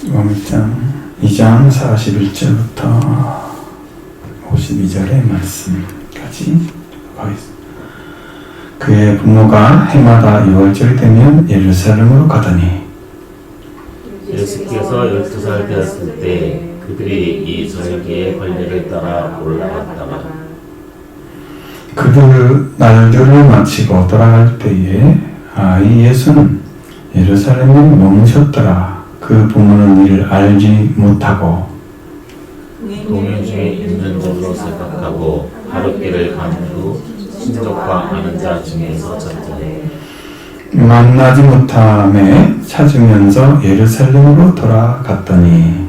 요한복음 2장 41절부터 52절의 말씀까지 가겠습니다. 그의 부모가 해마다 6월절이 되면 예루살렘으로 가더니 예수께서 12살 되었을 때 그들이 이 절기의 관례를 따라 올라갔다가 그들 날들을 마치고 돌아갈 때에 아이 예수는 예루살렘에 머무셨더라. 그 부모는 이를 알지 못하고 동행 중에 있는 줄로 생각하고 하룻길을 간 후 친족과 아는 자 중에서 찾더니 만나지 못함에 찾으면서 예루살렘으로 돌아갔더니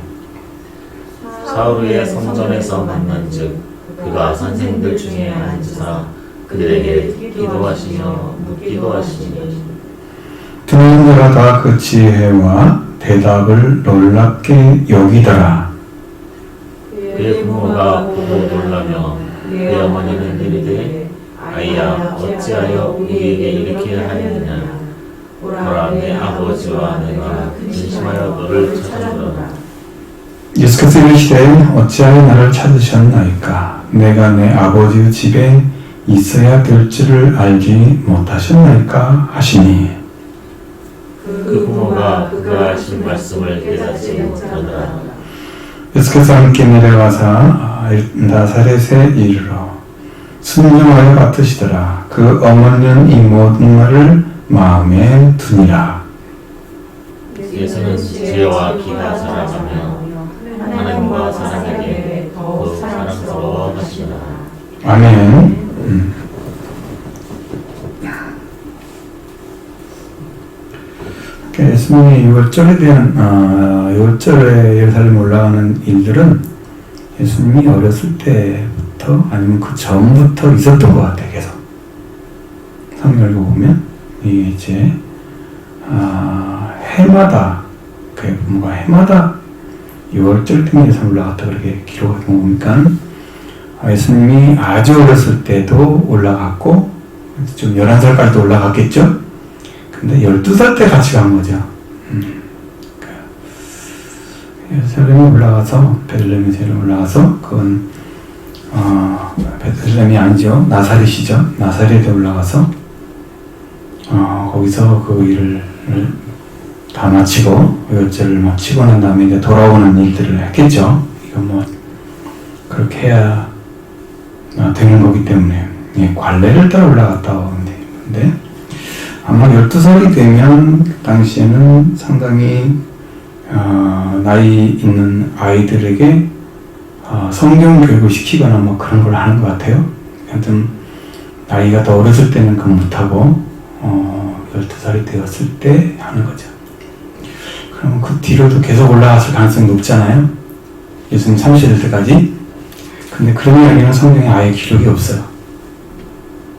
사울의 성전에서 만난즉 그가 선생들 중에 앉으사 그들에게 기도하시며 묻기도 하시니 듣는 자가 다 그 지혜와 대답을 놀랍게 여기더라. 그의 부모가 보고 놀라며 그의 어머니는 이르되 아이야 어찌하여 우리에게 이렇게 하였느냐 보라 내 아버지와 내가 근심하여 너를 찾으노라. 예수께서 이르시되 어찌하여 나를 찾으셨나이까? 내가 내 아버지의 집에 있어야 될 줄을 알지 못하셨나이까? 하시니 그 부모가 그가 하신 말씀을 깨닫지 못하더라. 예수께서 함께 내려가사 나사렛에 이르러 순종하여 받으시더라. 그 어머니는 이 모든 말을 마음에 두니라. 예수는 지혜와 기가 자라가며 하나님과 사람에게 더욱 사랑스러워 하시니라. 아멘. 예수님이 6월절에 대한 6월절에 예루살렘 올라가는 일들은 예수님이 어렸을 때부터 아니면 그 전부터 있었던 것 같아요. 계속 성경을 보면 이게 이제 해마다 그 부모가 해마다 6월절 때문에 예수님 올라갔다 그렇게 기록을 보니까 예수님이 아주 어렸을 때도 올라갔고 좀 11살까지도 올라갔겠죠. 근데 12살 때 같이 간 거죠. 예루살렘에 올라가서 베들레헴에 올라가서 그건 베들레헴이 아니죠. 나사렛이죠. 나사렛에 올라가서 거기서 그 일을 다 마치고 요절을 마치고 난 다음에 이제 돌아오는 일들을 했겠죠. 이건 뭐 그렇게 해야 되는 거기 때문에 관례를 따라 올라갔다 오는데 아마 12살이 되면 그 당시에는 상당히 나이 있는 아이들에게 성경 교육을 시키거나 뭐 그런 걸 하는 것 같아요. 하여튼 나이가 더 어렸을 때는 그건 못하고 12살이 되었을 때 하는 거죠. 그럼 그 뒤로도 계속 올라갔을 가능성이 높잖아요. 예수님 30일 때까지. 근데 그런 이야기는 성경에 아예 기록이 없어요.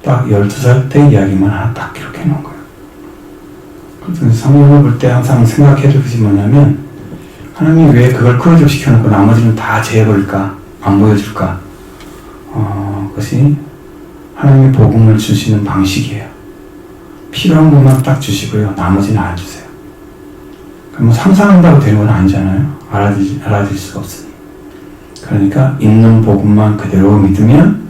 딱 12살 때 이야기만 하나 딱 기록해 놓은 거예요. 그래서 성경을 볼 때 항상 생각해야 될 것이 뭐냐면 하나님이 왜 그걸 클로즈업 시켜놓고 나머지는 다 제해버릴까? 안 보여줄까? 그것이 하나님의 복음을 주시는 방식이에요. 필요한 것만 딱 주시고요. 나머지는 안 주세요. 그럼 뭐 상상한다고 되는 건 아니잖아요. 알아들일 수가 없으니. 그러니까 있는 복음만 그대로 믿으면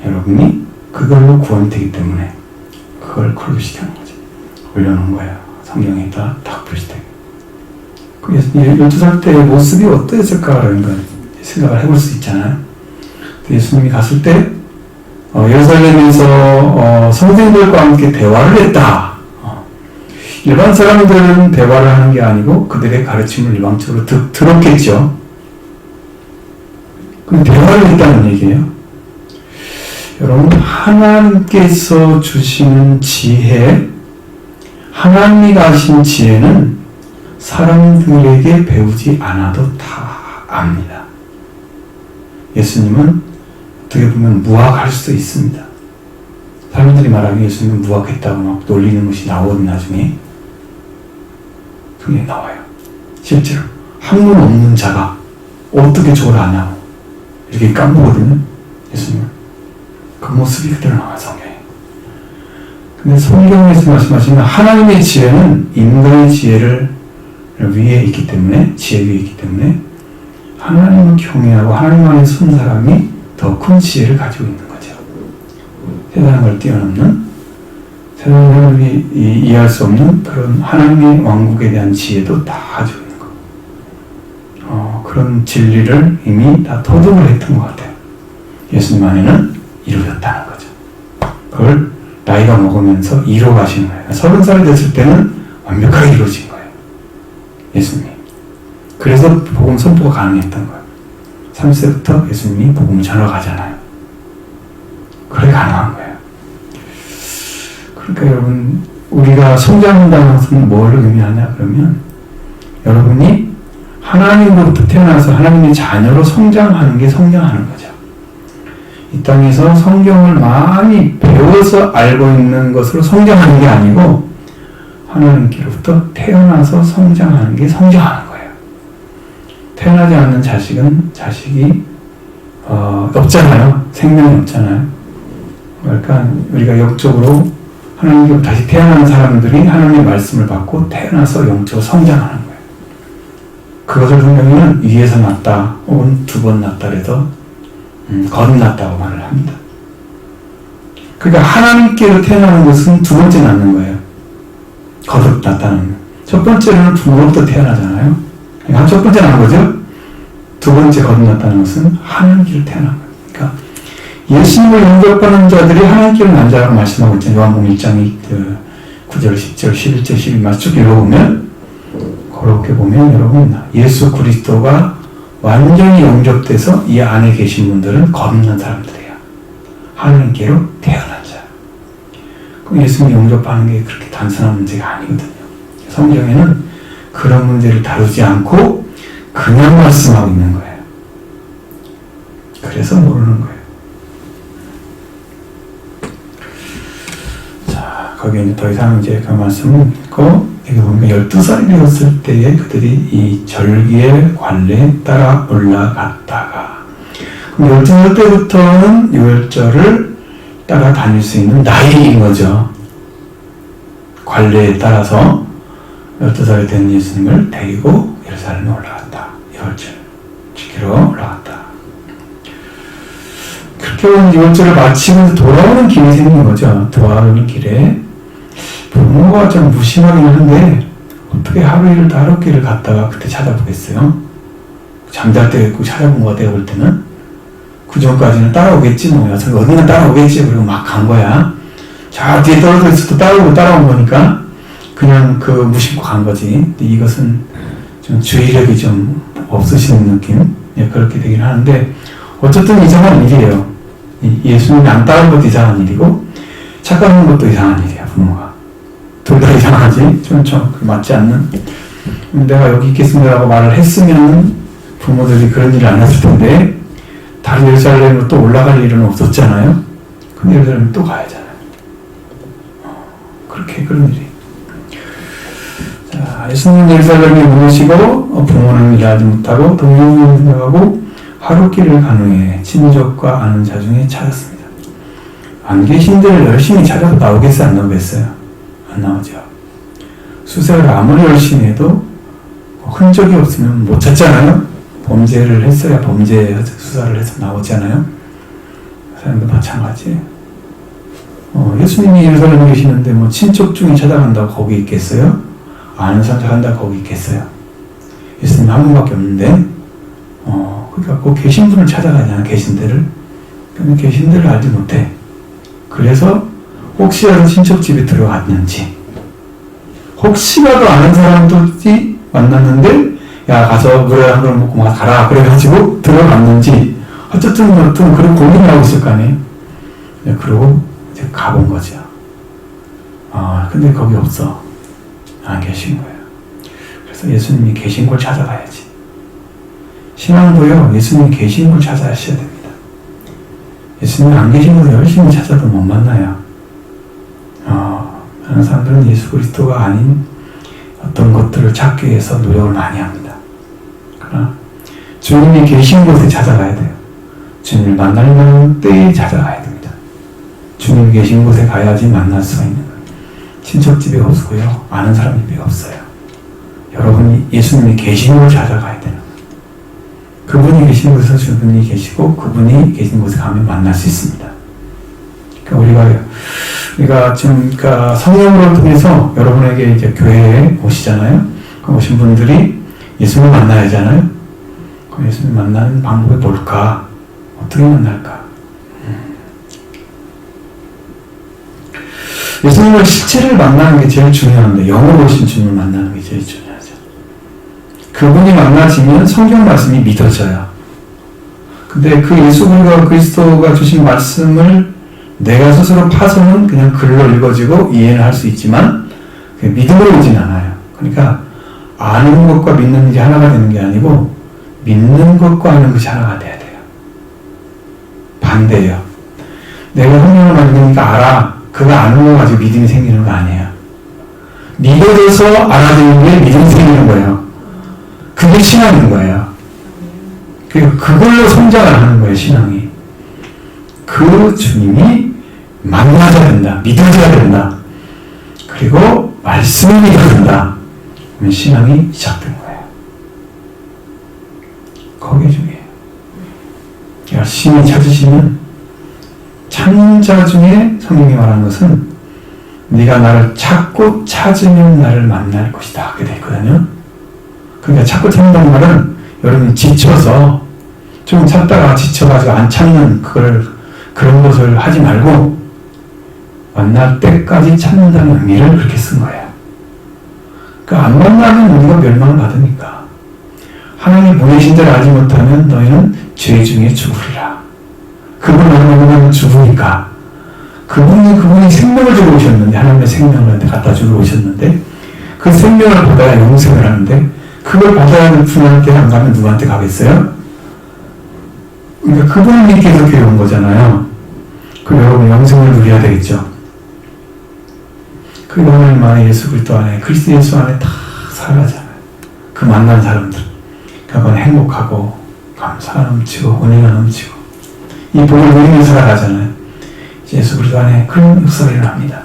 여러분이 그걸로 구원이 되기 때문에 그걸 클로즈업 시켜놓은 거죠. 올려놓은 거예요. 성경에다 딱 표시되게. 12살 때의 모습이 어떠했을까라는 걸 생각을 해볼 수 있잖아요. 예수님이 갔을 때 예루살렘에서 성생들과 함께 대화를 했다. 일반 사람들은 대화를 하는 게 아니고 그들의 가르침을 일방적으로 들었겠죠. 근데 대화를 했다는 얘기예요. 여러분, 하나님께서 주시는 지혜, 하나님이 가신 지혜는 사람들에게 배우지 않아도 다 압니다. 예수님은 어떻게 보면 무학할 수도 있습니다. 사람들이 말하기에 예수님은 무학했다고 막 놀리는 것이 나오거든요. 나중에 그게 나와요. 실제로 학문 없는 자가 어떻게 저걸 아냐고 이렇게 까먹거든요. 예수님은 그 모습이 그대로 나와요. 성경에. 근데 성경에서 말씀하시는 하나님의 지혜는 인간의 지혜를 위에 있기 때문에, 지혜 위에 있기 때문에 하나님을 경외하고 하나님 안에 선 사람이 더 큰 지혜를 가지고 있는 거죠. 세상을 뛰어넘는, 세상을 이해할 수 없는 그런 하나님의 왕국에 대한 지혜도 다 가지고 있는 거. 그런 진리를 이미 다 터득을 했던 것 같아요. 예수님 안에는 이루어졌다는 거죠. 그걸 나이가 먹으면서 이루어 가시는 거예요. 30살 됐을 때는 완벽하게 이루어진 거예요. 예수님. 그래서 복음 선포가 가능했던 거예요. 30세부터 예수님이 복음 전하러 가잖아요. 그래 가능한 거예요. 그러니까 여러분, 우리가 성장한다는 것은 뭘 의미하냐 그러면, 여러분이 하나님으로부터 태어나서 하나님의 자녀로 성장하는 게 성장하는 거죠. 이 땅에서 성경을 많이 배워서 알고 있는 것으로 성장하는 게 아니고, 하나님께로부터 태어나서 성장하는 게 성장하는 거예요. 태어나지 않는 자식이 없잖아요. 생명이 없잖아요. 그러니까 우리가 영적으로 하나님께 다시 태어나는 사람들이 하나님의 말씀을 받고 태어나서 영적으로 성장하는 거예요. 그것을 성경에는 위에서 났다 혹은 2번 났다 해서 거듭났다고 말을 합니다. 그러니까 하나님께로 태어나는 것은 2번째 낳는 거예요. 거듭났다는. 첫 번째는 부모로부터 태어나잖아요. 그러니까 첫 번째 낳은 거죠. 2번째 거듭났다는 것은 하나님께로 태어난 거예요. 그러니까 예수님을 영접하는 자들이 하나님께로 난 자라고 말씀하고 있잖아요. 요한복음 1장 9절, 10절, 11절, 12절 쭉 읽어보면, 그렇게 보면 여러분, 예수 그리스도가 완전히 영접돼서 이 안에 계신 분들은 거듭난 사람들이에요. 하나님께로 태어난 자. 그럼 예수님 영접하는 게 그렇게 단순한 문제가 아니거든요. 성경에는 그런 문제를 다루지 않고 그냥 말씀하고 있는 거예요. 그래서 모르는 거예요. 자, 거기에 이제 더 이상 이제 그 말씀은 있고, 여기 보면 12살이 되었을 때에 그들이 이 절기의 관례에 따라 올라갔다가, 그럼 12살 때부터는 유월절을 따라 다닐 수 있는 나이인 거죠. 관례에 따라서 12살이 된 예수님을 데리고 예루살렘에 올라갔다. 유월절 지키러 올라갔다. 그렇게 유월절을 마치고 돌아오는 길이 생긴 거죠. 돌아오는 길에 부모가 좀 무심하긴 한데 어떻게 하루 일을 다 하루 길을 갔다가 그때 찾아보겠어요? 잠잘 때 꼭 찾아본 것 같아요. 볼 때는 그 전까지는 따라오겠지 뭐. 어디는 따라오겠지. 그리고 막 간 거야. 자, 뒤에 떨어져 있어도 따라온 거니까 그냥 그 무심코 간 거지. 근데 이것은 좀 주의력이 좀 없으신 느낌? 예, 그렇게 되긴 하는데, 어쨌든 이상한 일이에요. 예수님이 안 따른 것도 이상한 일이고 착각하는 것도 이상한 일이야. 부모가 둘 다 이상하지. 좀 맞지 않는. 내가 여기 있겠습니다라고 말을 했으면 부모들이 그런 일을 안 했을 텐데, 다른 예루살렘으로 또 올라갈 일은 없었잖아요. 근데 예루살렘 또 가야잖아요. 그런 일이. 자, 예수님 예루살렘에 모시고 부모는 일하지 못하고 동료를 생각하고 하루 길을 간 후에 친족과 아는 자 중에 찾았습니다. 안 계신 데를 열심히 찾아도 나오겠어요? 안 나오겠어요? 안 나오죠. 수색을 아무리 열심히 해도 흔적이 없으면 못 찾잖아요. 범죄를 했어야 범죄 수사를 해서 나오잖아요. 사람도 마찬가지예요. 예수님이 예루살렘에 계시는데 뭐 친척 중에 찾아간다고 거기 있겠어요? 아는 사람 찾아간다고 거기 있겠어요? 예수님 한 분밖에 없는데, 그러니까 꼭 계신 분을 찾아가냐, 계신 데를. 근데 계신 데를 알지 못해. 그래서 혹시라도 친척 집에 들어갔는지, 혹시라도 아는 사람들이 만났는데, 야, 가서 물에 한 그릇 먹고 가라. 그래가지고 들어갔는지, 어쨌든 그런 고민을 하고 있을 거 아니에요? 네, 그러고 이제 가본 거죠. 근데 거기 없어. 안 계신 거예요. 그래서 예수님이 계신 곳 찾아가야지. 신앙도요, 예수님이 계신 곳 찾아하셔야 됩니다. 예수님이 안 계신 곳을 열심히 찾아도 못 만나요. 많은 사람들은 예수 그리스도가 아닌 어떤 것들을 찾기 위해서 노력을 많이 합니다. 그러나 주님이 계신 곳에 찾아가야 돼요. 주님을 만나려는 때에 찾아가야 됩니다. 주님이 계신 곳에 가야지 만날 수가 있는 거예요. 친척집이 없고요. 아는 사람 집이 없어요. 여러분이 예수님이 계신 곳을 찾아가야 되는 거예요. 그분이 계신 곳에서 그분이 계시고 그분이 계신 곳에 가면 만날 수 있습니다. 그러니까 우리가 지금 그러니까 성령으로 통해서 여러분에게 이제 교회에 오시잖아요. 그 오신 분들이 예수님을 만나야 하잖아요. 그럼 예수님 만나는 방법이 뭘까? 어떻게 만날까? 예수님을 실체를 만나는 게 제일 중요한데 영으로 오신 주님을 만나는 게 제일 중요하죠. 그분이 만나지면 성경 말씀이 믿어져요. 근데 그 예수 그리스도가 주신 말씀을 내가 스스로 파서는 그냥 글로 읽어지고 이해는 할 수 있지만 믿음으로 오진 않아요. 그러니까 아는 것과 믿는 게 하나가 되는 게 아니고 믿는 것과 아는 것이 하나가 돼야 돼요. 반대예요. 내가 성령을 만드니까 알아. 그거 아는 거 가지고 믿음이 생기는 거 아니에요. 믿어져서 알아듣는 게 믿음이 생기는 거예요. 그게 신앙인 거예요. 그걸로 성장을 하는 거예요, 신앙이. 그 주님이 만나져야 된다. 믿어져야 된다. 그리고 말씀을 믿어야 된다. 그러면 신앙이 시작된 거예요. 거기에 중요해요. 열심히 찾으시면 찾는 자 중에 성경이 말하는 것은 네가 나를 찾고 찾으면 나를 만날 것이다. 그렇게 되어 있거든요. 그러니까 찾고 찾는다는 말은 여러분이 지쳐서 좀 찾다가 지쳐가지고 안 찾는 그런 것을 하지 말고 만날 때까지 찾는다는 의미를 그렇게 쓴 거예요. 그러니까 안 만나면 우리가 멸망을 받으니까. 하나님 보내신 자를 알지 못하면 너희는 죄 중에 죽으리라. 그분을 만나면 죽으니까. 그분이 생명을 주고 오셨는데, 하나님의 생명을 갖다 주고 오셨는데, 그 생명을 받아야 영생을 하는데, 그걸 받아야 하는 분한테 안 가면 누구한테 가겠어요? 그러니까 그분을 믿기 위해서 교회 온 거잖아요. 그럼 여러분 영생을 누려야 되겠죠. 그 하나님 안에 예수 그리스도 안에 그리스도 예수 안에 다 살아가잖아요. 그 만난 사람들. 그건 행복하고 감사가 넘치고 은혜가 넘치고 이 복을 누리면서 살아가잖아요. 예수 그리스도 안에 그런 역사가 일어납니다.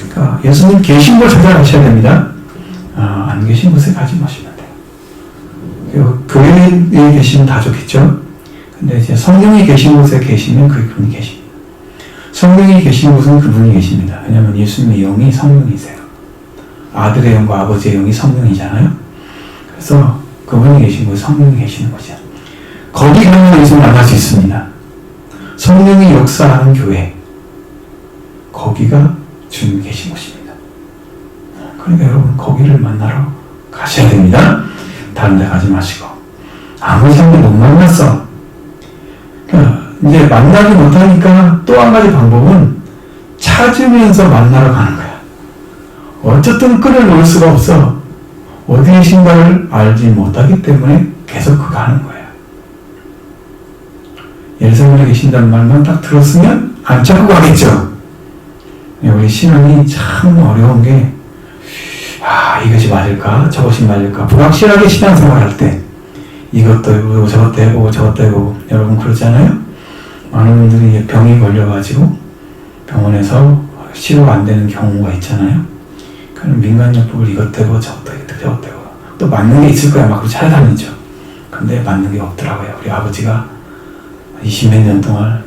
그러니까 예수님 계신 곳 찾아가셔야 됩니다. 안 계신 곳에 가지 마시면 돼요. 그리고 교회에 계시면 다 좋겠죠. 근데 이제 성령이 계신 곳에 계시면 그분이 계십니다. 성령이 계신 곳은 그분이 계십니다. 왜냐하면 예수님의 영이 성령이세요. 아들의 영과 아버지의 영이 성령이잖아요. 그래서 그분이 계신 곳에 성령이 계시는 거죠. 거기 가면 예수님을 만날 수 있습니다. 성령이 역사하는 교회, 거기가 주님이 계신 곳입니다. 그러니까 여러분 거기를 만나러 가셔야 됩니다. 다른 데 가지 마시고. 아무리 사람들 못 만났어. 그러니까 이제 만나지 못하니까 또 한 가지 방법은 찾으면서 만나러 가는 거야. 어쨌든 끈을 놓을 수가 없어. 어디에 신발을 알지 못하기 때문에 계속 가는 거야. 예루살렘에 계신다는 말만 딱 들었으면 안 찾고 가겠죠. 우리 신앙이 참 어려운 게 이것이 맞을까? 저것이 맞을까? 불확실하게 신앙생활 할 때 이것도 해보고 저것도 해보고 저것도 해보고 여러분 그러잖아요? 많은 분들이 병이 걸려가지고 병원에서 치료가 안 되는 경우가 있잖아요. 그럼 민간요법을 이것도 해보고 저것도 해보고 저것도 해보고 또 맞는 게 있을 거야 막 찾아다니죠. 근데 맞는 게 없더라고요. 우리 아버지가 20몇 년 동안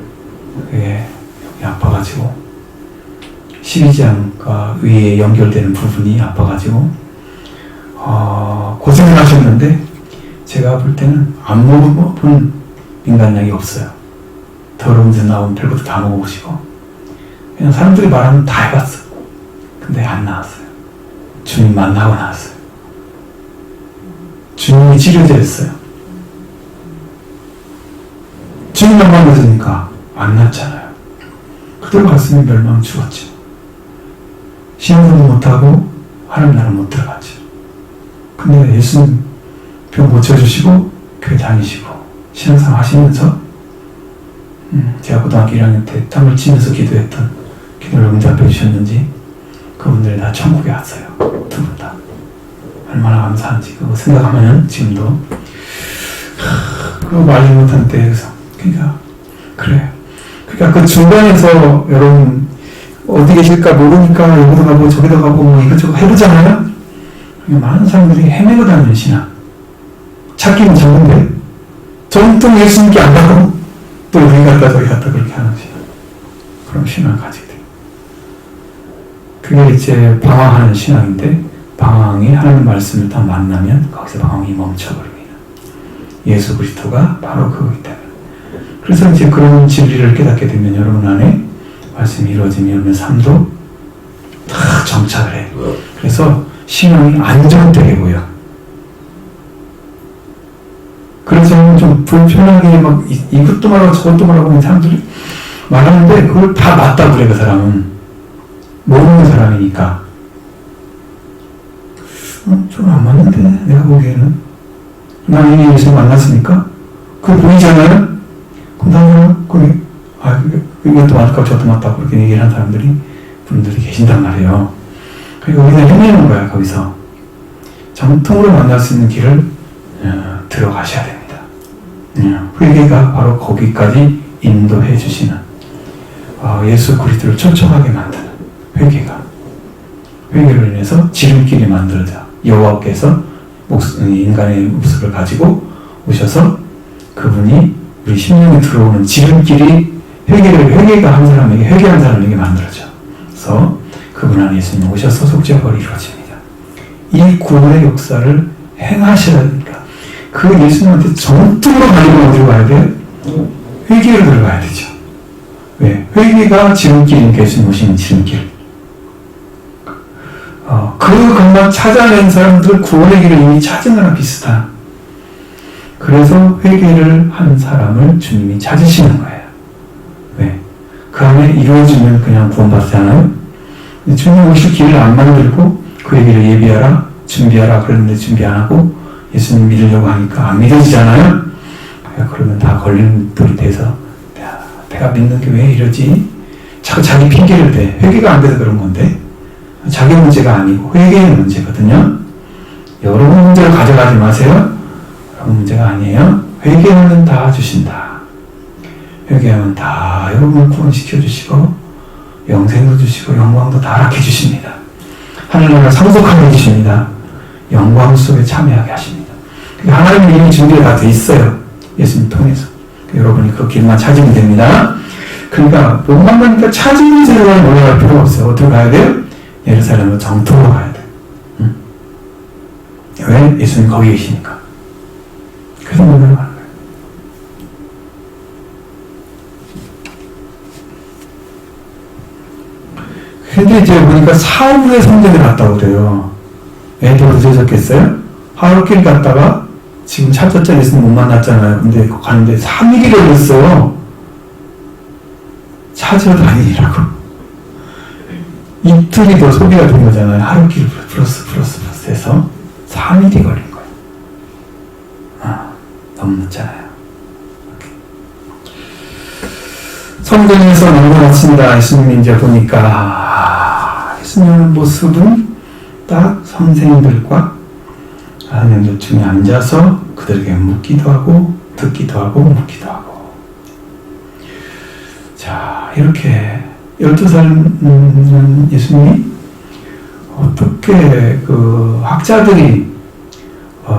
여기 아파가지고 12장과 위에 연결되는 부분이 아파가지고 고생을 하셨는데 제가 볼 때는 안 먹어본 민간약이 없어요. 더러운 데 나온 별것도 다 먹어보시고 그냥 사람들이 말하면 다 해봤어. 근데 안 나왔어요. 주님 만나고 나왔어요. 주님이 치료제였어요. 주님만 만나니까 안 났잖아요. 그대로 갔으면 멸망 죽었죠. 신앙생활 못하고 하나님 나라 못 들어갔죠. 근데 예수님 병 고쳐주시고 교회 다니시고 신앙생활 하시면서 제가 고등학교 1학년 때 땀을 치면서 기도했던 기도를 응답해 주셨는지 그분들이 다 천국에 왔어요. 두 분 다. 얼마나 감사한지 그거 생각하면 지금도 그거 말지 못한 때에서 그러니까 그래요. 그러니까 그 중간에서 여러분 어디 계실까 모르니까 여기도 가고 저기도 가고 뭐 이것저것 해보잖아요. 많은 사람들이 헤매고 다니는 신앙. 찾기는 찾는데 정통 예수님께 안 가고 또 여기 갔다 저기 갔다 그렇게 하는 신앙. 그런 신앙을 가지게 돼요. 그게 이제 방황하는 신앙인데 방황이 하나님 말씀을 딱 만나면 거기서 방황이 멈춰버립니다. 예수 그리스도가 바로 그거기 때문에. 그래서 이제 그런 진리를 깨닫게 되면 여러분 안에 말씀이 이루어지면 여러분 삶도 다 정착을 해요. 그래서 신앙이 안정되게 보여. 그래서 좀 불편하게 막 이것도 말하고 저것도 말하고 하는 사람들이 말하는데 그걸 다 맞다고 그래. 그 사람은 모르는 사람이니까 좀 안 맞는데 내가 보기에는 난 이미 예수 만났으니까 그거 보이잖아요. 그럼 나는 그게 이것도 맞고 저것도 맞다고 그렇게 얘기를 하는 분들이 계신단 말이에요. 그러니까 우리는 헤매는 거야. 거기서 정통으로 만날 수 있는 길을 들어가셔야 됩니다. 회개가 바로 거기까지 인도해 주시는 예수 그리스도를 쫓아가게 만드는 회개로 인해서 지름길이 만들어져. 여호와께서 인간의 모습을 가지고 오셔서 그분이 우리 심령에 들어오는 지름길이 회개가 한 사람에게 회개한 사람에게 만들어져. 그래서 그분 안에 예수님 오셔서 속죄가 이루어집니다. 이 구원의 역사를 행하셔야 되니까 그 예수님한테 정통으로 가려면 어디로 가야 돼요? 회개로 들어가야 되죠. 왜? 회개가 지름길이니까 예수님 오시는 지름길. 그 것만 찾아낸 사람들 구원의 길을 이미 찾은 거랑 비슷한. 그래서 회개를 한 사람을 주님이 찾으시는 거예요. 왜? 그 안에 이루어지면 그냥 구원받잖아요. 주님 오실 길을 안 만들고 그의 길을 예비하라, 준비하라 그랬는데 준비 안 하고 예수님 믿으려고 하니까 안 믿어지잖아요. 그러면 다 걸림돌이 돼서 내가 믿는 게 왜 이러지? 자꾸 자기 핑계를 대. 회개가 안 돼서 그런 건데 자기 문제가 아니고 회개의 문제거든요. 여러분 문제를 가져가지 마세요. 여러분 문제가 아니에요. 회개하면 다 주신다. 회개하면 다 여러분을 구원시켜 주시고 영생도 주시고 영광도 다 허락해 주십니다. 하늘나라 상속하게 해주십니다. 영광 속에 참여하게 하십니다. 하나님의 이미 준비가 다 돼 있어요. 예수님 통해서. 여러분이 그 길만 찾으면 됩니다. 그러니까 못 만나니까 찾은 길로 올라갈 필요가 없어요. 어디로 가야 돼요? 예루살렘으로 정통으로 가야 돼요. 응? 왜? 예수님 거기 계시니까. 그래서 못 올라가는 거예요. 근데 이제 보니까 사흘 후에 성전에 갔다고 그래요. 애들 늦어졌겠어요? 하루길 갔다가 지금 찾았잖아요. 예수님 못 만났잖아요. 근데 가는데 3일이 걸렸어요. 찾아다니라고. 이틀이 더 소비가 된 거잖아요. 하루길 플러스 해서 3일이 걸린 거예요. 너무 늦잖아요. 성전에서 넘고 마친다. 예수님이 이제 보니까 예수님의 모습은 딱 선생님들과 하나님들 중에 앉아서 그들에게 묻기도 하고 듣기도 하고 묻기도 하고. 자, 이렇게 12살 예수님이 어떻게 그 학자들이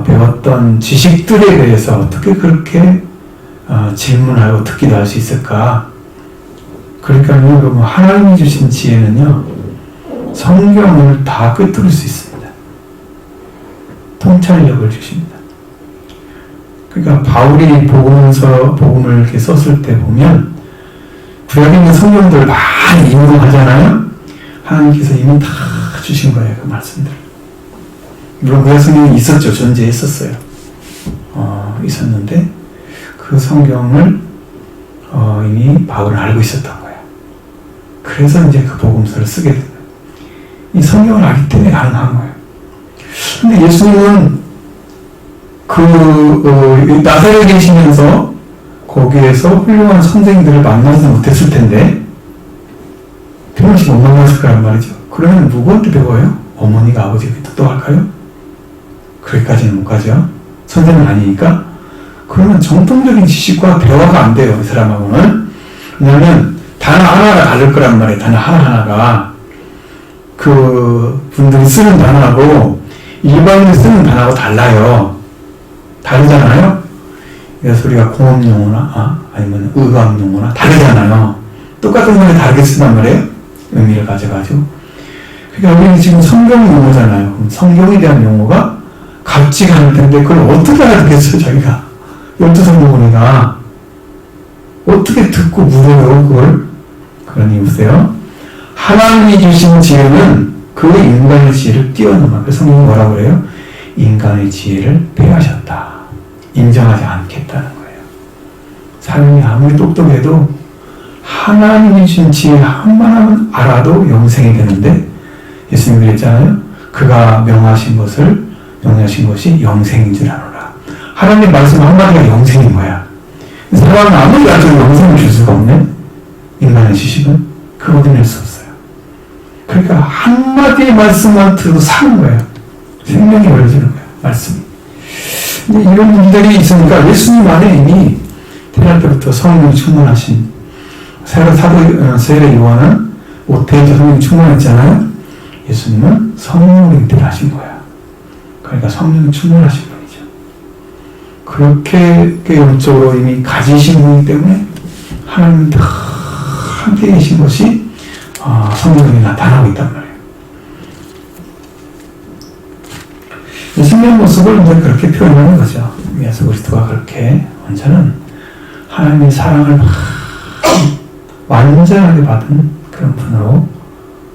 배웠던 지식들에 대해서 어떻게 그렇게 질문하고 듣기도 할 수 있을까? 그러니까 여러분 하나님이 주신 지혜는요, 성경을 다 꿰뚫을 수 있습니다. 통찰력을 주십니다. 그러니까 바울이 복음을 이렇게 썼을 때 보면 구약에 있는 성경들을 많이 인용하잖아요. 하나님께서 이미 다 주신 거예요, 그 말씀들. 물론 구약 성경이 있었죠, 존재했었어요. 있었는데 그 성경을 이미 바울은 알고 있었던 거예요. 그래서 이제 그 복음서를 쓰게 된 거예요. 이 성경을 알기 때문에 가능한 거예요. 근데 예수님은 나사렛에 계시면서 거기에서 훌륭한 선생님들을 만나지 못했을 텐데 변함없이 못 만났을 거란 말이죠. 그러면 누구한테 배워요? 어머니가 아버지가 똑똑할까요? 거기까지는 못 가죠. 선생님 아니니까. 그러면 정통적인 지식과 대화가 안 돼요, 이 사람하고는. 왜냐하면 단어 하나가 다를 거란 말이에요. 단어 하나하나가 그 분들이 쓰는 단어하고 일반인이 쓰는 단어하고 달라요. 다르잖아요. 그래서 우리가 공업 용어나 아니면 의학 용어나 다르잖아요. 똑같은 말을 다르게 쓴단 말이에요. 의미를 가져가지고. 그러니까 우리는 지금 성경 용어잖아요. 그럼 성경에 대한 용어가 같지가 않을 텐데 그걸 어떻게 알아듣겠어요, 자기가? 12성경이니까. 어떻게 듣고 물어요, 그걸? 그러니 보세요. 하나님이 주신 지혜는 그 인간의 지혜를 뛰어넘어. 그래서 성경이 뭐라고 그래요? 인간의 지혜를 패하셨다. 인정하지 않겠다는 거예요. 사람이 아무리 똑똑해도 하나님이 주신 지혜 한만하면 알아도 영생이 되는데 예수님이 그랬잖아요. 그가 명하신 것이 영생인 줄 아노라. 하나님 말씀 한마디가 영생인 거야. 사람은 아무리 가지고 영생을 줄 수가 없네. 인간의 지식은 그거 얻어낼 수 없어요. 그러니까 한마디의 말씀만 들어도 사는 거예요. 생명이 벌어지는 거예요. 말씀이. 근데 이런 일들이 있으니까 예수님 안에 이미 태어날 때부터 성령이 충만하신 세례 요한은 오태에서 성령이 충만했잖아요. 예수님은 성령으로 잉태하신 거야. 그러니까 성령이 충만하신 분이죠. 그렇게 영적으로 이미 가지신 분이기 때문에 하나님 다 함께 계신 것이 성령이 나타나고 있단 말이에요. 예수님의 모습을 이제 그렇게 표현하는 거죠. 예수 그리스도가 그렇게 완전한 하나님의 사랑을 완전하게 받은 그런 분으로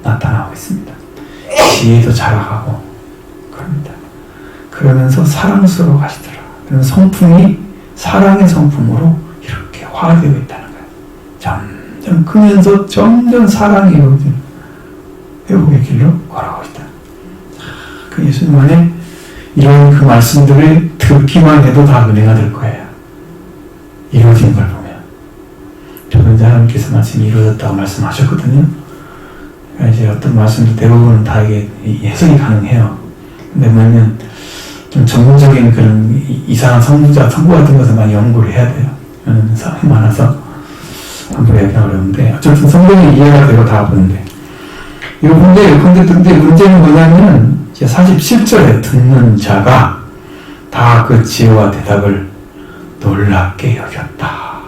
나타나고 있습니다. 지혜도 자라가고 그럽니다. 그러면서 사랑스러워 가시더라. 그런 성품이 사랑의 성품으로 이렇게 화되어 있다는 거예요. 점점 크면서 점점 사랑이 이루어지는 회복의 길로 걸어가고 있다. 그 예수님 안에 이런 그 말씀들을 듣기만 해도 다 은혜가 될 거예요. 이루어진 걸 보면. 저는 이제 하나님께서 말씀이 이루어졌다고 말씀하셨거든요. 그러니까 이제 어떤 말씀도 대부분 다 이게 해석이 가능해요. 근데 뭐냐면 좀 전문적인 그런 이상한 성부 같은 것을 많이 연구를 해야 돼요. 저는 사람이 많아서 함부로 얘기하기 어려운데 어쨌든 성경이 이해가 되고 다 보는데 이거 근데 문제는 뭐냐면 47절에 듣는 자가 다 그 지혜와 대답을 놀랍게 여겼다.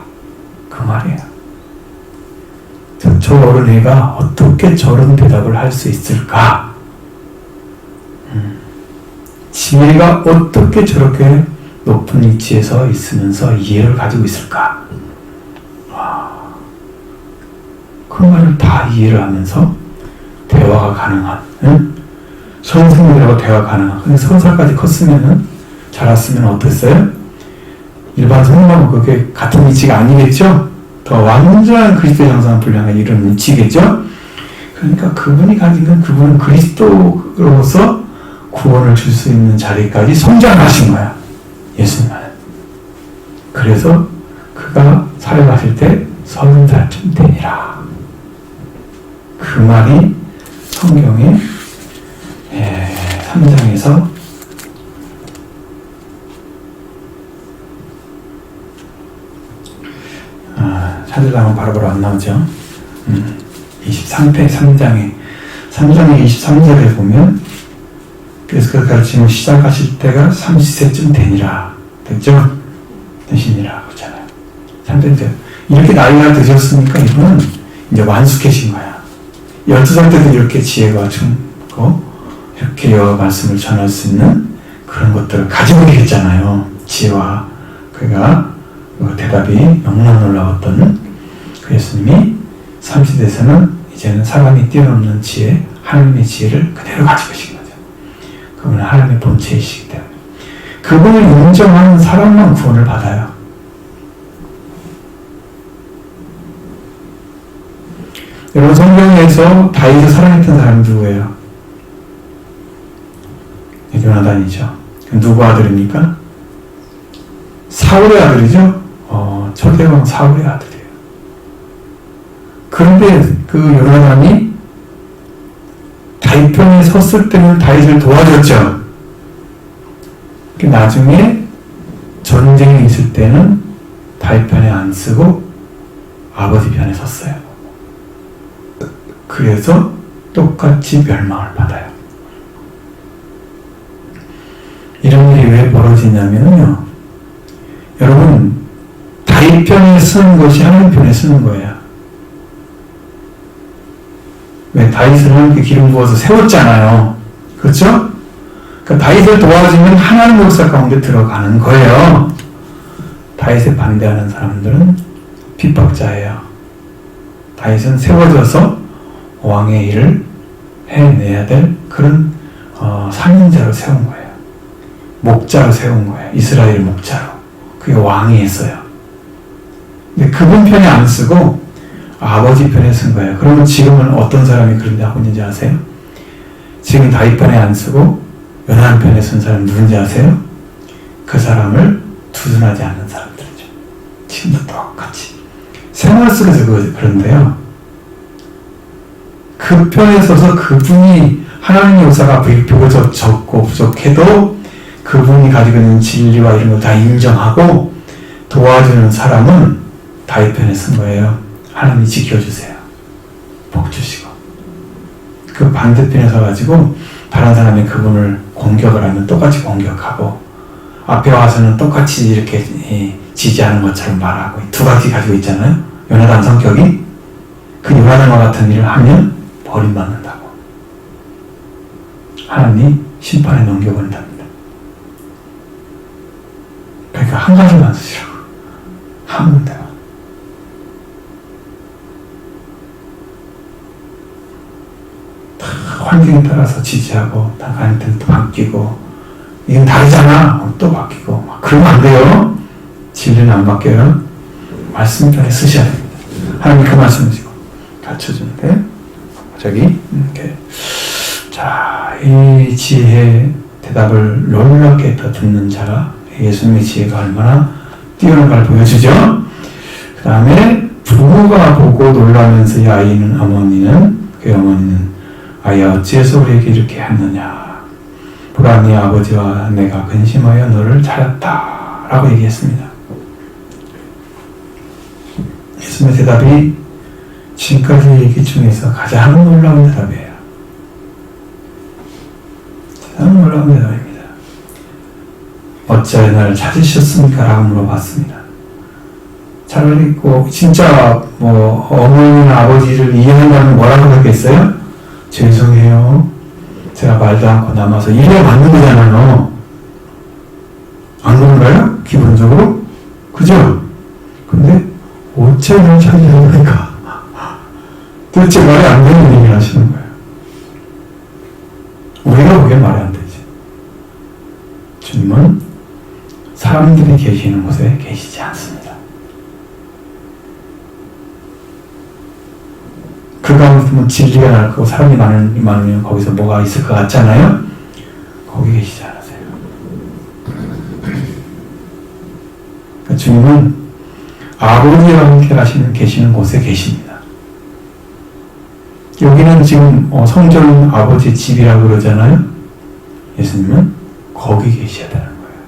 그 말이에요. 저 어른애가 어떻게 저런 대답을 할 수 있을까? 지혜가 어떻게 저렇게 높은 위치에서 있으면서 이해를 가지고 있을까? 그 말을 다 이해를 하면서 대화가 가능한, 선생님들하고 대화가 가능한. 근데 30살까지 컸으면은, 자랐으면 어땠어요? 일반 성인하고 그게 같은 위치가 아니겠죠? 더 완전한 그리스도의 형상을 분량한 이런 위치겠죠? 그러니까 그분이 가진 건 그분은 그리스도로서 구원을 줄 수 있는 자리까지 성장하신 거야. 예수님은. 그래서 그가 사역하실 때 30살쯤 되니라. 그 말이 성경의 3장에서 찾으려면 바로바로 안 나오죠. 3장의 23절에 보면 그래서 그 가르침을 시작하실 때가 30세쯤 되니라. 됐죠? 되시니라. 그렇잖아요. 3장 이렇게 나이가 드셨으니까 이분은 이제 완숙해진 거야. 12살 때도 이렇게 지혜가 충고 이렇게 여러 말씀을 전할 수 있는 그런 것들을 가지고 계셨잖아요. 지혜와 그가 그 대답이 너무나 놀라웠던 그 예수님이 30대에서는 이제는 사람이 뛰어넘는 지혜, 하나님의 지혜를 그대로 가지고 계신 거죠. 그분은 하나님의 본체이시기 때문에 그분을 인정하는 사람만 구원을 받아요. 여러분 성경에서 다윗을 사랑했던 사람이 누구예요? 요나단이죠. 누구 아들입니까? 사울의 아들이죠. 초대왕 사울의 아들이에요. 그런데 그 요나단이 다윗 편에 섰을 때는 다윗을 도와줬죠. 나중에 전쟁이 있을 때는 다윗 편에 안 쓰고 아버지 편에 섰어요. 그래서 똑같이 멸망을 받아요. 일이 왜 벌어지냐면요. 여러분, 다윗 편에 쓰는 것이 하나님 편에 쓰는 거예요. 왜? 다윗을 하나님께 기름 부어서 세웠잖아요. 그렇죠? 그러니까 다윗을 도와주면 하나님 역사 가운데 들어가는 거예요. 다윗에 반대하는 사람들은 핍박자예요. 다윗은 세워져서 왕의 일을 해내야 될 그런 상인자로 세운 거예요. 목자로 세운 거예요. 이스라엘 목자로. 그게 왕이 했어요. 근데 그분 편에 안 쓰고 아버지 편에 쓴 거예요. 그러면 지금은 어떤 사람이 그런데 하고 있는지 아세요? 지금 다윗 편에 안 쓰고 요나단 편에 쓴 사람 누군지 아세요? 그 사람을 두둔하지 않는 사람들이죠. 지금도 똑같이. 생활 속에서 그런데요. 그 편에 서서 그분이 하나님의 역사가 비교적 적고 부족해도 그분이 가지고 있는 진리와 이런 거 다 인정하고 도와주는 사람은 다윗 편에 쓴 거예요. 하나님이 지켜주세요. 복 주시고. 그 반대편에 서가지고 다른 사람이 그분을 공격을 하면 똑같이 공격하고 앞에 와서는 똑같이 이렇게 지지하는 것처럼 말하고 두 가지 가지고 있잖아요. 요나단 성격이 그 요나단과 같은 일을 하면 버림받는다고. 하나님이 심판에 넘겨버린답니다. 그러니까 한 가지만 쓰시라고. 한 군데만. 환경에 따라서 지지하고 나한테는 또 바뀌고 이건 다르잖아. 또 바뀌고 그러면 안 돼요. 진리는 안 바뀌어요. 말씀 편에 쓰셔야 됩니다. 하나님 그 말씀을 지금 가르쳐주는데 저기 이렇게 자, 이 지혜의 대답을 놀랍게 듣는 자가 예수님의 지혜가 얼마나 뛰어난가를 보여주죠. 그 다음에 부모가 보고 놀라면서 이 아이는 어머니는 그 어머니는 아이야 어찌해서 우리에게 이렇게 했느냐. 보라 네 아버지와 내가 근심하여 너를 찾았다 라고 얘기했습니다. 예수님의 대답이 지금까지 얘기 중에서 가장 놀라운 대답이에요. 가장 놀라운 대답입니다. 어찌하여 나를 찾으셨습니까? 라고 물어봤습니다. 차라리 진짜 어머니나 아버지를 이해한다면 뭐라고 하겠어요? 죄송해요. 제가 말도 않고 남아서 이래 맞는 거잖아요. 안 그런가요? 기본적으로? 그죠? 근데 어째 날 찾으셨습니까? 도대체 말이 안 되는 얘기를 하시는 거예요. 우리가 보기엔 말이 안 되지. 주님은 사람들이 계시는 곳에 계시지 않습니다. 그 가운데 진리가 날 거고 사람이 많으면 거기서 뭐가 있을 것 같잖아요? 거기 계시지 않으세요. 그러니까 주님은 아버지와 함께 계시는 곳에 계십니다. 여기는 지금 성전 아버지 집이라고 그러잖아요. 예수님은 거기 계셔야 되는 거예요.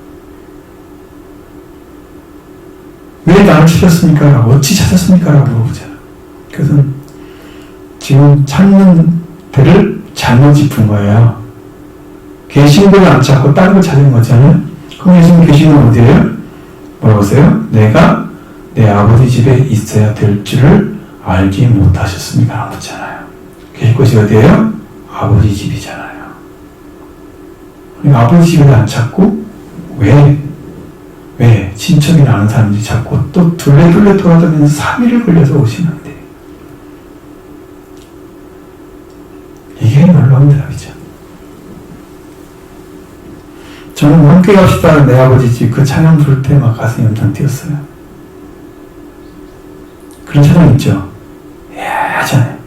왜 나를 찾았습니까? 라고 어찌 찾았습니까? 라고 물어보잖아요. 그래서 지금 찾는 데를 잘못 짚은 거예요. 계신 데를 안 찾고 다른 걸 찾은 거잖아요. 그럼 예수님 계시는 건 어디예요? 물어보세요. 내가 내 아버지 집에 있어야 될 줄을 알지 못하셨습니까? 라고 묻잖아요. 계실 곳이 어디예요? 아버지 집이잖아요. 그러니까 아버지 집에도 안 찾고 왜 친척이나 아는 사람들이 찾고 또 둘레둘레 돌아다니면서 3일을 걸려서 오시는데 이게 놀라운 대답이죠. 저는 함께 갑시다 내 아버지 집 그 찬양 부를 때 막 가슴이 엄청 뛰었어요. 그런 찬양 있죠. 예전에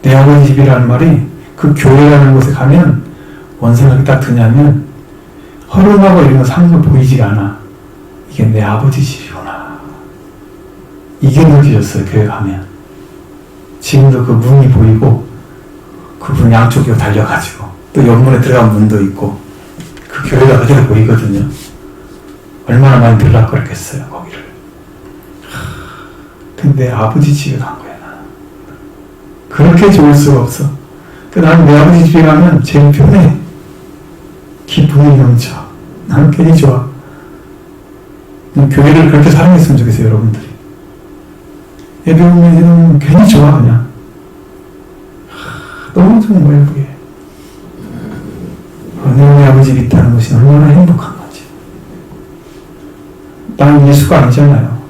내 아버지 집이라는 말이 그 교회라는 곳에 가면 뭔 생각이 딱 드냐면 허름하고 이런 거 상도 보이지가 않아. 이게 내 아버지 집이구나. 이게 느껴졌어요. 교회 가면. 지금도 그 문이 보이고 그분 양쪽으로 달려가지고 또 옆문에 들어간 문도 있고 그 교회가 그대로 보이거든요. 얼마나 많이 들락거렸겠어요. 거기를. 근데 아버지 집에 간 거야. 나는. 그렇게 좋을 수가 없어. 나는 내 아버지 집에 가면 제일 편해. 기쁨이 넘쳐. 나는 괜히 좋아. 교회를 그렇게 사랑했으면 좋겠어요, 여러분들이. 예배 오면 괜히 좋아, 그냥. 너무 좋은 거예요, 그게. 내 아버지 집 있다는 것이 얼마나 행복한 거지. 나는 예수가 아니잖아요.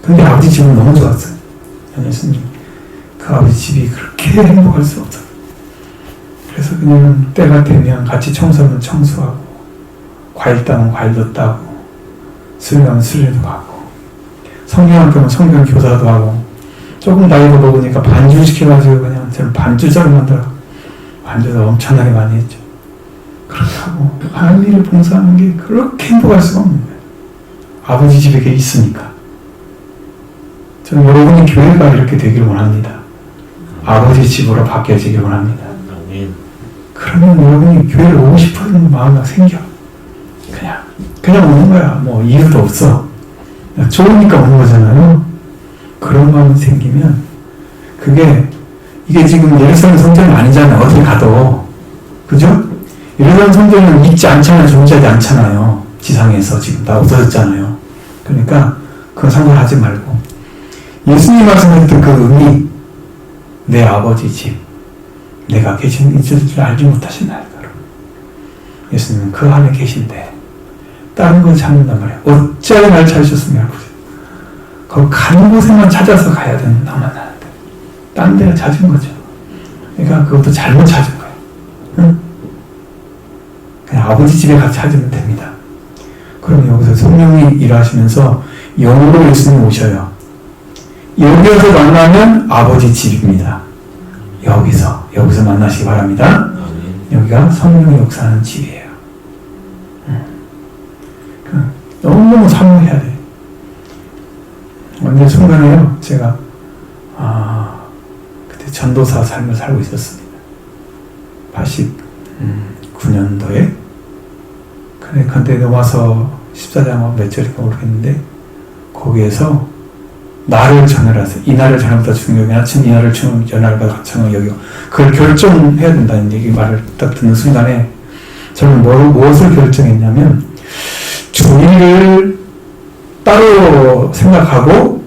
근데 아버지 집은 너무 좋았어요. 예수님. 그 아버지 집이 그렇게 행복할 수 없어요. 그래서 그냥 때가 되면 같이 청소하면 청소하고, 과일 따면 과일도 따고, 수련 가면 수련도 가고, 성경학 가면 성경 교사도 하고, 조금 나이가 먹으니까 반주 시켜가지고 그냥 저는 반주자를 만들어. 반주도 엄청나게 많이 했죠. 그렇게 하고, 하나님 일을 봉사하는 게 그렇게 행복할 수가 없는 거예요. 아버지 집에 있으니까. 저는 여러분이 교회가 이렇게 되기를 원합니다. 아버지 집으로 바뀌어지길 원합니다. 그러면 여러분이 교회를 오고 싶어하는 마음이 생겨. 그냥 오는 거야. 뭐 이유도 없어. 좋으니까 오는 거잖아요. 그런 마음이 생기면 이게 지금 예루살렘 성전이 아니잖아요. 어딜 가도. 그죠? 예루살렘 성전은 있지 않잖아요. 존재하지 않잖아요. 지상에서 지금 다 없어졌잖아요. 그러니까 그건 상관하지 말고 예수님 말씀하셨던 그 의미, 내 아버지 집, 내가 계신 있을 줄 알지 못하시나요? 예수님은 그 안에 계신데 다른 건 찾는단 말이에요. 어찌하여 날 찾으셨으면 거기 가는 곳에만 찾아서 가야 되는 나만 나는데 딴 데가 찾은 거죠. 그러니까 그것도 잘못 찾은 거예요. 응? 그냥 아버지 집에 가서 찾으면 됩니다. 그럼 여기서 성령이 일하시면서 영으로 예수님이 오셔요. 여기서 만나면 아버지 집입니다. 여기서 만나시기 바랍니다. 여기가 성령의 역사하는 집이에요. 너무너무 사모해야 돼. 어느 순간에요, 제가 그때 전도사 삶을 살고 있었습니다. 89년도에. 근데 와서 14장 몇 절인가 모르겠는데 거기에서 나를 전하라서 이 날을 전하보다 중요하게 아침 이 날을 전하보다 중요하게 여기고 그걸 결정해야 된다는 얘기 말을 딱 듣는 순간에 저는 무엇을 결정했냐면 주일을 따로 생각하고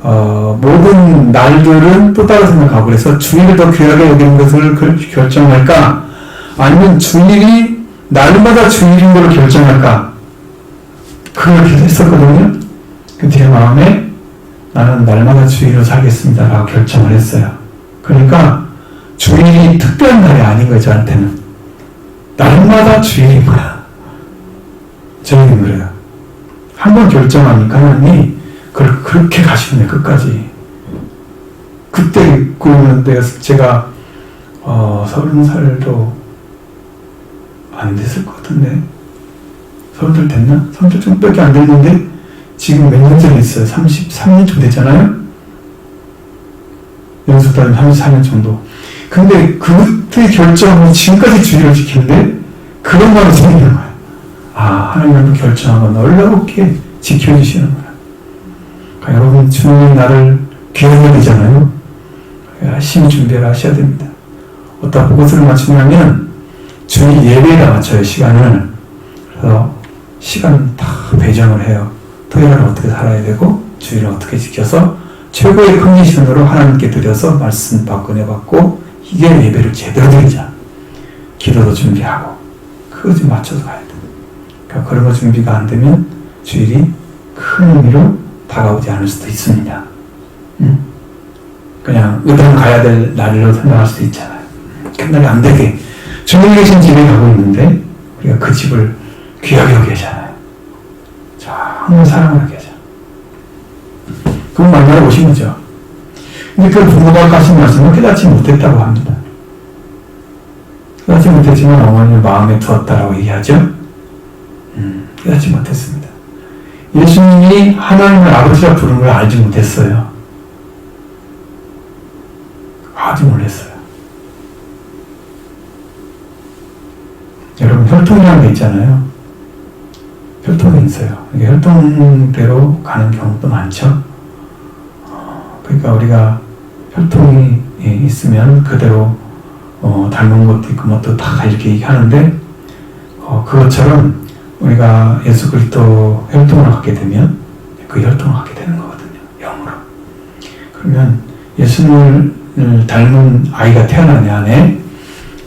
모든 날들은 또 따로 생각하고 그래서 주일을 더 귀하게 여기는 것을 결정할까 아니면 주일이 날마다 주일인 걸 결정할까 그걸 했었거든요. 그 제 마음에 나는 날마다 주일로 살겠습니다 라고 결정을 했어요. 그러니까 주일이 특별한 날이 아닌 거예요. 저한테는 날마다 주일인 거야. 저희는 그래요. 한번 결정하니까 하나님이 그렇게 가시네 끝까지. 그때 그러면 제가 30살도 안 됐을 것 같은데 30살 됐나? 30살 좀 밖에 안 됐는데 지금 몇 년 전에 있어요. 33년쯤 됐잖아요. 연수단 34년 정도. 근데 그때 결정하고 지금까지 주의를 지키는데 그런 마음이 생기는 거예요. 하나님은 결정하고 놀랍게 지켜주시는 거예요. 그러니까 여러분 주님이 나를 귀하게 되잖아요. 열심히 준비를 하셔야 됩니다. 어디다 그것을 맞추냐면 주일 예배에다 맞춰요. 시간을. 그래서 시간 다 배정을 해요. 토요일은 어떻게 살아야 되고 주일은 어떻게 지켜서 최고의 컨디션으로 하나님께 드려서 말씀 받고 내받고 이게 예배를 제대로 드리자. 기도도 준비하고 그거 좀 맞춰서 가야 돼. 그러니까 그런 거 준비가 안 되면 주일이 큰 의미로 다가오지 않을 수도 있습니다. 그냥 의당 가야 될 날로 생각할 수도 있잖아요. 그날이 안 되게 주님이 계신 집에 가고 있는데 우리가 그 집을 귀하게 여기 계잖아요. 정말 사랑을 하게 하죠. 그건 만나러 오신 거죠. 근데 그 부모가 하신 말씀을 깨닫지 못했다고 합니다. 깨닫지 못했지만 어머니를 마음에 두었다라고 얘기하죠. 깨닫지 못했습니다. 예수님이 하나님을 아버지라 부르는 걸 알지 못했어요. 아직 몰랐어요. 여러분 혈통이라는 게 있잖아요. 혈통이 있어요. 이게 혈통대로 가는 경우도 많죠. 그러니까 우리가 혈통이 있으면 그대로 닮은 것도 있고 뭐 또 다 이렇게 얘기하는데 그것처럼 우리가 예수 그리스도 혈통을 갖게 되면 그 혈통을 갖게 되는 거거든요. 영으로. 그러면 예수님을 닮은 아이가 태어나는 안에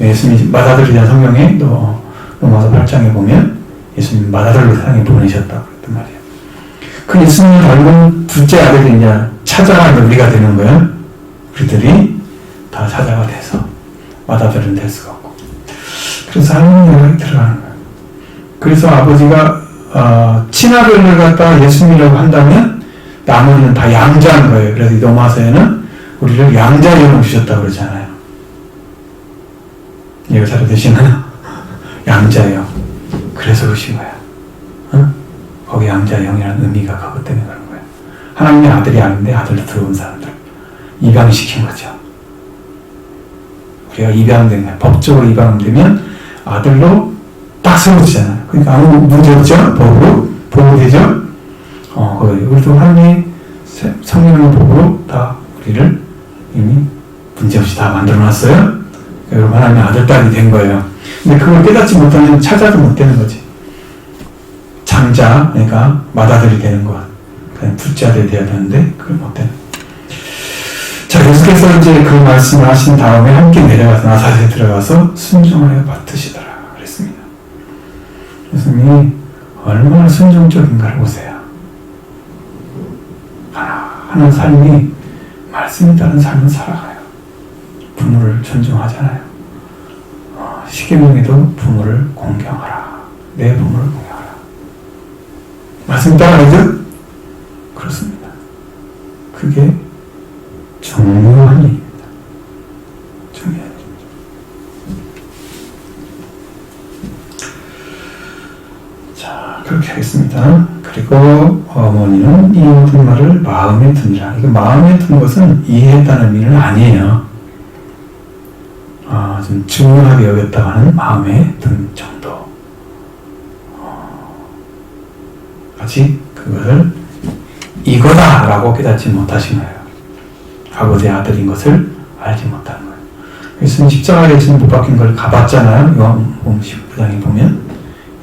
예수님이 맏아들이라는 성경에 또 로마서 8장에 보면 예수님 맏아들로 세상에 보내셨다고 그랬단 말이에요. 그 예수님을 닮은 둘째 아들이 이제 찾아가는 우리가 되는 거예요. 우리들이 다 찾아가 돼서 맏아들은 될 수가 없고. 그래서 하나님이 들어가는 거예요. 그래서 아버지가 친아들을 갖다가 예수님이라고 한다면 나머지는 다 양자인 거예요. 그래서 이 로마서에는 우리를 양자형을 주셨다고 그러잖아요. 이해가 잘 되시나요? 양자형. 그래서 그러신 거야. 거기 양자형이라는 의미가 그것 때문에 그런 거예요. 하나님의 아들이 아닌데 아들로 들어온 사람들. 입양시킨 거죠. 우리가 입양된 거예요. 법적으로 입양되면 아들로 딱 세워지잖아요. 그러니까 아무 문제 없죠? 보호되죠? 거기. 우리도 하나님의 성령의 복으로 다 우리를 이미 문제없이 다 만들어 놨어요. 여러분, 하나님의 아들, 딸이 된 거예요. 근데 그걸 깨닫지 못하면 찾아도 못 되는 거지. 장자, 그러니까 맏아들이 되는 것. 그냥 둘째 아들이 돼야 되는데, 그걸 못 되는. 자, 예수께서 이제 그 말씀을 하신 다음에 함께 내려가서 나사렛에 들어가서 순종하여 맡으시더라. 그랬습니다. 예수님이 얼마나 순종적인가를 보세요. 하나하나 삶이 말씀이 다른 삶을 살아가요. 부모를 존중하잖아요. 십계명에도 부모를 공경하라. 내 부모를 공경하라. 말씀 따라가죠? 그렇습니다. 그게 중요한 일입니다. 중요한 일입니다. 자, 그렇게 하겠습니다. 그리고 어머니는 이 모든 말을 마음에 두니라. 이거 마음에 둔 것은 이해했다는 의미는 아니에요. 좀 중요하게 여겼다고 하는 마음에 든 정도. 아직 그것을 이거다라고 깨닫지 못하신 거예요. 아버지의 아들인 것을 알지 못하는 거예요. 예수님 십자가에 예수님 못 박힌 걸 가봤잖아요. 요한복음 19장에 보면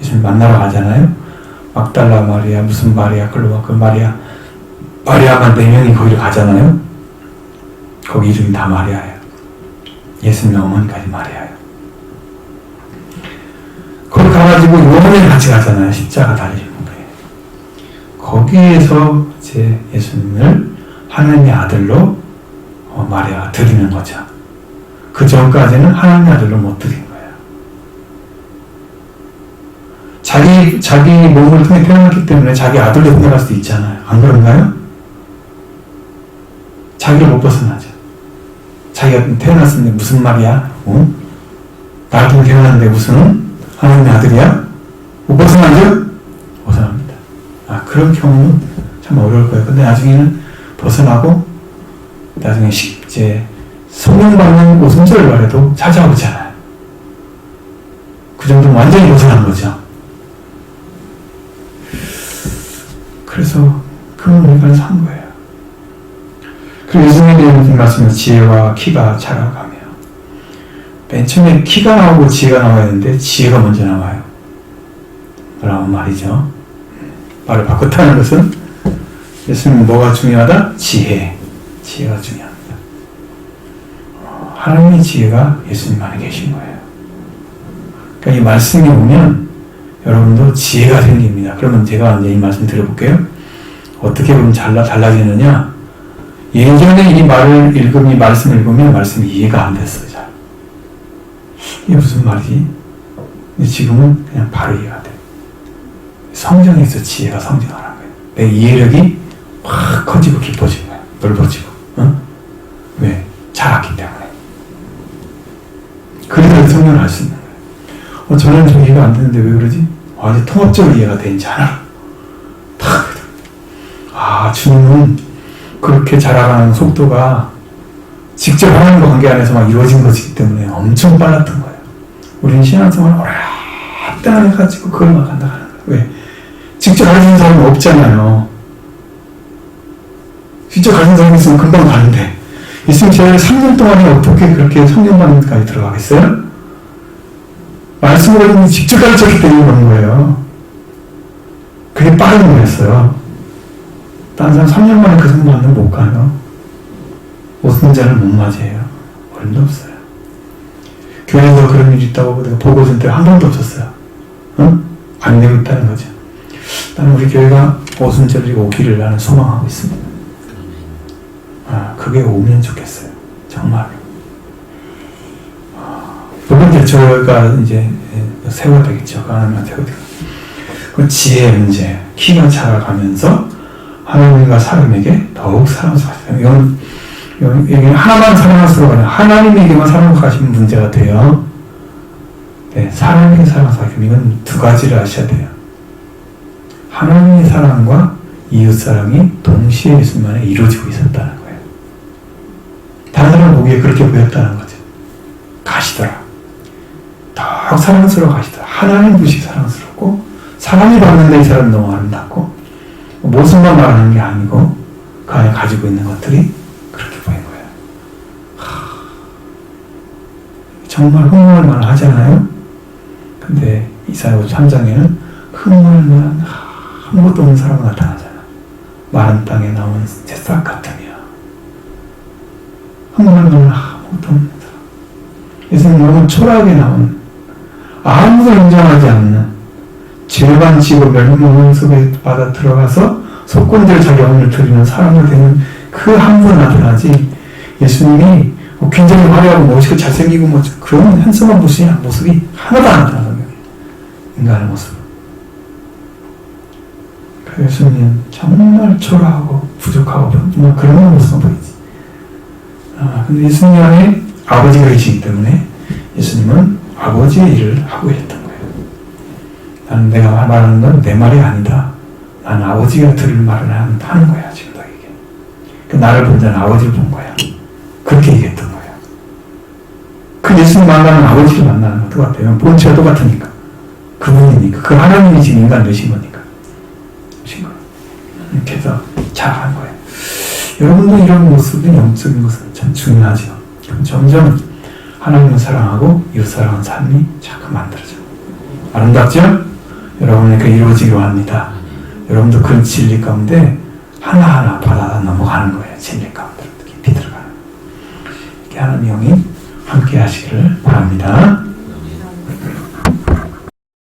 예수님 만나러 가잖아요. 막달라 마리아, 무슨 마리아, 클로바 그 마리아만 4명이 거기를 가잖아요. 거기 이름이 다 마리아예요. 예수님의 어머니까지 마리아예요. 거기 가가지고 요한에 같이 가잖아요. 십자가 달리는 거예요. 거기에서 이제 예수님을 하나님의 아들로 마리아가 드리는 거죠. 그 전까지는 하나님의 아들로 못 드린 거예요. 자기 몸을 통해 태어났기 때문에 자기 아들로 태어날 수도 있잖아요. 안 그런가요? 자기를 못 벗어나죠. 자기가 태어났는데 무슨 말이야? 나를 통해 태어났는데 무슨 하나님의 아들이야? 못 벗어나죠? 벗어납니다. 그런 경우는 참 어려울 거예요. 근데 나중에는 벗어나고 나중에 이제 성령 받는 오순절을 말해도 찾아오잖아요. 그 정도는 완전히 벗어난 거죠. 그래서 그건 우리가 산 거예요. 그리고 예수님에 대한 말씀은 지혜와 키가 자라가며, 맨 처음에 키가 나오고 지혜가 나와야 되는데 지혜가 먼저 나와요. 라는 말이죠. 말을 바꿨다는 것은 예수님은 뭐가 중요하다? 지혜가 중요합니다. 하나님의 지혜가 예수님 안에 계신 거예요. 그러니까 이 말씀이 오면 여러분도 지혜가 생깁니다. 그러면 제가 이제 이 말씀 드려볼게요. 어떻게 보면 달라지느냐? 예전에 이 말씀을 읽으면 말씀이 이해가 안 됐어요. 잘. 이게 무슨 말이지? 근데 지금은 그냥 바로 이해가 돼요. 성경에서 지혜가 성장하는 거예요. 내 이해력이 확 커지고 깊어진 거예요. 넓어지고. 왜? 자랐기 때문에. 그래서 성경을 알 수 있는 거예요. 저는 좀 이해가 안 되는데 왜 그러지? 이제 통합적으로 이해가 되는지 알아. 주님은 그렇게 자라가는 속도가 직접 하나님과 관계 안에서 막 이루어진 것이기 때문에 엄청 빨랐던 거예요. 우리는 신앙생활을 오랫동안 해가지고 그걸 막 간다 하는 거예요. 왜? 직접 가르치는 사람은 없잖아요. 직접 가르치는 사람이 있으면 금방 가는데 예수님 제가 3년 동안에 어떻게 그렇게 성령 받는데까지 들어가겠어요? 말씀으로 직접 가르쳤기 때문에 그런 거예요. 그게 빠른 거였어요. 다른 사람 3년 만에 그 정도 만나면 못 가요. 오순자를 못 맞이해요. 어림도 없어요. 교회에서 그런 일이 있다고 내가 보고 있을 때 한 번도 없었어요. 응? 안 되고 있다는 거죠. 나는 우리 교회가 오순절이 오기를 나는 소망하고 있습니다. 그게 오면 좋겠어요. 정말로. 두 번째, 저가 이제 세워야 되겠죠. 하나님만 세워야 되겠죠. 그 지혜의 문제. 키가 자라가면서 하나님과 사람에게 더욱 사랑스러워요. 이건 하나만 사랑스러워요. 하나님에게만 사랑스러워하시는 문제가 돼요. 네, 사람에게 사랑스러워하시면 이건 두 가지를 아셔야 돼요. 하나님의 사랑과 이웃 사랑이 동시에 예수님 안에 이루어지고 있었다는 거예요. 다른 사람 보기에 그렇게 보였다는 거죠. 가시더라. 더 사랑스러워 가시더라. 하나님 분이 사랑스럽고 사람이 봤는데 이 사람은 너무 아름답고 모습만 말하는 게 아니고 그 안에 가지고 있는 것들이 그렇게 보인 거예요. 정말 흥분할 만하잖아요. 근데 이사야 3장에는 흥분할 만한 아무것도 없는 사람이 나타나잖아. 마른 땅에 나온 새싹 같으며 흥분할 만한 아무것도 없는 사람. 예수님 너무 초라하게 나온 아무도 인정하지 않는 죄만 지고 멸망 속에 받아 들어가서 속건들 자기 영혼을 드리는 사람으로 되는 그 한 분 나타나지. 예수님이 굉장히 화려하고 멋있고 잘생기고 뭐 그런 한성한 모습이 하나도 안 나타나는 거예요. 인간의 모습. 그래서 예수님 정말 초라하고 부족하고 정말 그런 모습만 보이지. 근데 예수님 안에 아버지가 계시기 때문에 예수님은 아버지의 일을 하고 계셨던 거예요. 나는 내가 말하는 건 내 말이 아니다. 나는 아버지가 들을 말을 하는 거야. 지금 너에게. 나를 본 자는 아버지를 본 거야. 그렇게 얘기했던 거예요. 그 예수님 만나는 아버지를 만나는 것 똑같아요. 본체가 똑같으니까. 그분이니까. 그 하나님이 지금 인간 되신 거니까. 되신 거예요. 이렇게 해서 자라간 거예요. 여러분도 이런 모습은 영적인 것은 참 중요하죠. 점점 하나님을 사랑하고 이웃 사랑하는 삶이 자꾸 만들어져요. 아름답죠? 여러분에게 이루어지기로 합니다. 여러분도 그런 진리 가운데 하나하나 받아 넘어가는 거예요. 진리 가운데 깊이 들어가는. 이렇게 하나님 영이 함께 하시기를 바랍니다.